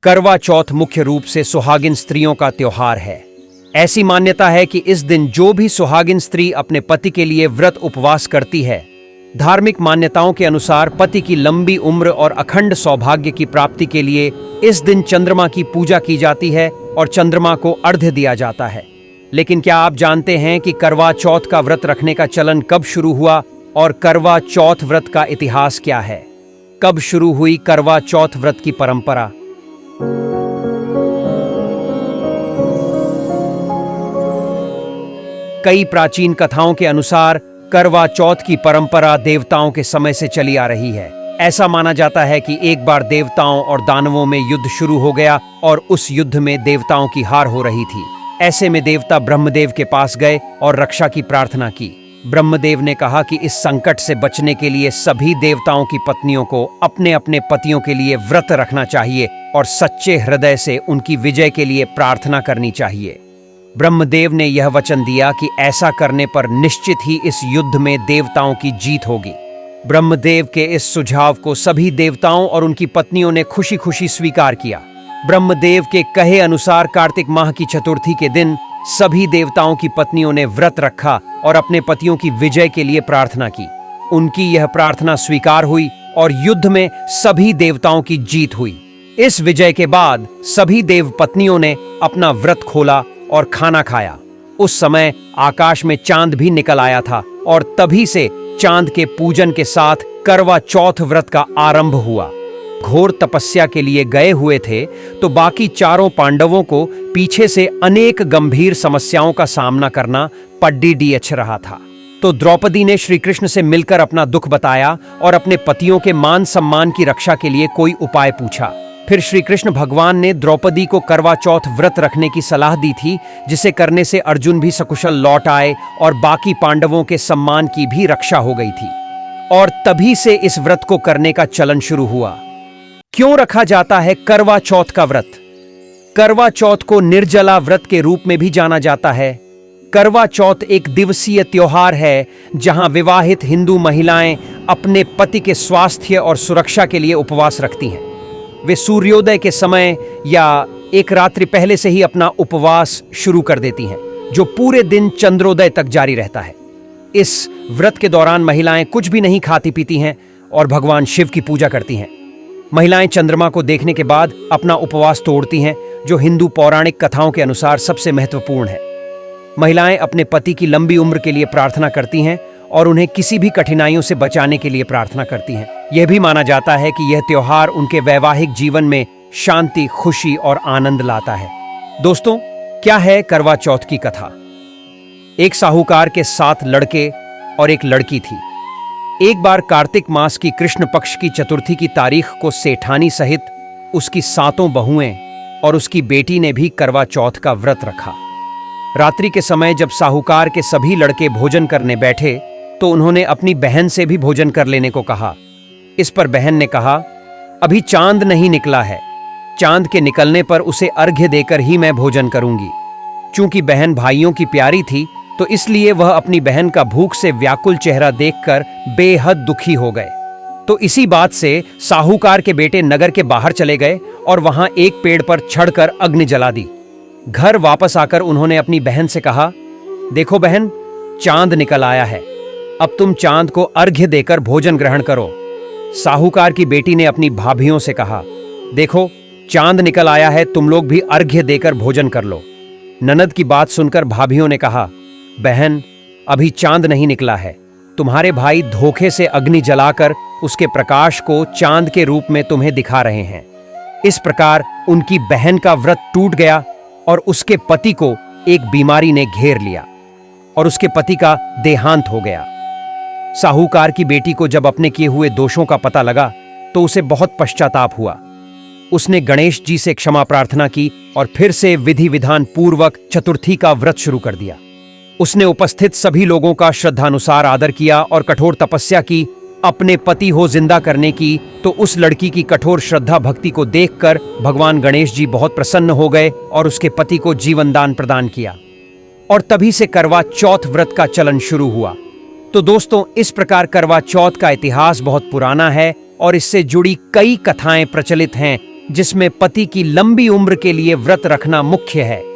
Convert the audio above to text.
करवा चौथ मुख्य रूप से सुहागिन स्त्रियों का त्योहार है। ऐसी मान्यता है कि इस दिन जो भी सुहागिन स्त्री अपने पति के लिए व्रत उपवास करती है, धार्मिक मान्यताओं के अनुसार पति की लंबी उम्र और अखंड सौभाग्य की प्राप्ति के लिए इस दिन चंद्रमा की पूजा की जाती है और चंद्रमा को अर्घ्य दिया जाता है। लेकिन क्या आप जानते हैं कि करवा चौथ का व्रत रखने का चलन कब शुरू हुआ और करवा चौथ व्रत का इतिहास क्या है? कब शुरू हुई करवा चौथ व्रत की परंपरा? कई प्राचीन कथाओं के अनुसार करवा चौथ की परंपरा देवताओं के समय से चली आ रही है। ऐसा माना जाता है कि एक बार देवताओं और दानवों में युद्ध शुरू हो गया और उस युद्ध में देवताओं की हार हो रही थी। ऐसे में देवता ब्रह्मदेव के पास गए और रक्षा की प्रार्थना की। ब्रह्मदेव ने कहा कि इस संकट से बचने के लिए सभी देवताओं की पत्नियों को अपने अपने पतियों के लिए व्रत रखना चाहिए और सच्चे हृदय से उनकी विजय के लिए प्रार्थना करनी चाहिए। ब्रह्मदेव ने यह वचन दिया कि ऐसा करने पर निश्चित ही इस युद्ध में देवताओं की जीत होगी। ब्रह्मदेव के इस सुझाव को सभी देवताओं और उनकी पत्नियों ने खुशी खुशी स्वीकार किया। ब्रह्मदेव के कहे अनुसार कार्तिक माह की चतुर्थी के दिन सभी देवताओं की पत्नियों ने व्रत रखा और अपने पतियों की विजय के लिए प्रार्थना की। उनकी यह प्रार्थना स्वीकार हुई और युद्ध में सभी देवताओं की जीत हुई। इस विजय के बाद सभी देव पत्नियों ने अपना व्रत खोला और खाना खाया। उस समय आकाश में चांद भी निकल आया था और तभी से चांद के पूजन के साथ करवा चौथ व्रत का आरंभ हुआ। घोर तपस्या के लिए गए हुए थे तो बाकी चारों पांडवों को पीछे से अनेक गंभीर समस्याओं का सामना करना पड़ीडीएच रहा था। तो द्रौपदी ने श्री कृष्ण से मिलकर अपना दुख बताया और अपने पतियों के मान सम्मान की रक्षा के लिए कोई उपाय पूछा। फिर श्री कृष्ण भगवान ने द्रौपदी को करवा चौथ व्रत रखने की सलाह दी थी, जिसे करने से अर्जुन भी सकुशल लौट आए और बाकी पांडवों के सम्मान की भी रक्षा हो गई थी। और तभी से इस व्रत को करने का चलन शुरू हुआ। क्यों रखा जाता है करवा चौथ का व्रत? करवा चौथ को निर्जला व्रत के रूप में भी जाना जाता है। करवा चौथ एक दिवसीय त्योहार है जहां विवाहित हिंदू महिलाएं अपने पति के स्वास्थ्य और सुरक्षा के लिए उपवास रखती हैं। वे सूर्योदय के समय या एक रात्रि पहले से ही अपना उपवास शुरू कर देती हैं, जो पूरे दिन चंद्रोदय तक जारी रहता है। इस व्रत के दौरान महिलाएं कुछ भी नहीं खाती पीती हैं और भगवान शिव की पूजा करती हैं। महिलाएं चंद्रमा को देखने के बाद अपना उपवास तोड़ती हैं, जो हिंदू पौराणिक कथाओं के अनुसार सबसे महत्वपूर्ण है। महिलाएं अपने पति की लंबी उम्र के लिए प्रार्थना करती हैं और उन्हें किसी भी कठिनाइयों से बचाने के लिए प्रार्थना करती हैं। यह भी माना जाता है कि यह त्योहार उनके वैवाहिक जीवन में शांति, खुशी और आनंद लाता है। दोस्तों, क्या है करवा चौथ की कथा? एक साहूकार के 7 लड़के और एक लड़की थी। एक बार कार्तिक मास की कृष्ण पक्ष की चतुर्थी की तारीख को सेठानी सहित उसकी 7 बहुएं और उसकी बेटी ने भी करवा चौथ का व्रत रखा। रात्रि के समय जब साहूकार के सभी लड़के भोजन करने बैठे तो उन्होंने अपनी बहन से भी भोजन कर लेने को कहा। इस पर बहन ने कहा, अभी चांद नहीं निकला है, चांद के निकलने पर उसे अर्घ्य देकर ही मैं भोजन करूंगी। चूंकि बहन भाइयों की प्यारी थी तो इसलिए वह अपनी बहन का भूख से व्याकुल चेहरा देखकर बेहद दुखी हो गए। तो इसी बात से साहूकार के बेटे नगर के बाहर चले गए और वहां एक पेड़ पर चढ़कर अग्नि जला दी। घर वापस आकर उन्होंने अपनी बहन से कहा, देखो बहन, चांद निकल आया है, अब तुम चांद को अर्घ्य देकर भोजन ग्रहण करो। साहूकार की बेटी ने अपनी भाभियों से कहा, देखो चांद निकल आया है, तुम लोग भी अर्घ्य देकर भोजन कर लो। ननद की बात सुनकर भाभियों ने कहा, बहन, अभी चांद नहीं निकला है, तुम्हारे भाई धोखे से अग्नि जलाकर उसके प्रकाश को चांद के रूप में तुम्हें दिखा रहे हैं। इस प्रकार उनकी बहन का व्रत टूट गया और उसके पति को एक बीमारी ने घेर लिया और उसके पति का देहांत हो गया। साहूकार की बेटी को जब अपने किए हुए दोषों का पता लगा तो उसे बहुत पश्चाताप हुआ। उसने गणेश जी से क्षमा प्रार्थना की और फिर से विधि विधान पूर्वक चतुर्थी का व्रत शुरू कर दिया। उसने उपस्थित सभी लोगों का श्रद्धानुसार आदर किया और कठोर तपस्या की। अपने पति हो जिंदा करने की तो उस लड़की की कठोर श्रद्धा भक्ति को देखकर भगवान गणेश जी बहुत प्रसन्न हो गए और उसके पति को जीवन दान प्रदान किया और तभी से करवा चौथ व्रत का चलन शुरू हुआ। तो दोस्तों, इस प्रकार करवा चौथ का इतिहास बहुत पुराना है और इससे जुड़ी कई कथाएं प्रचलित हैं जिसमें पति की लंबी उम्र के लिए व्रत रखना मुख्य है।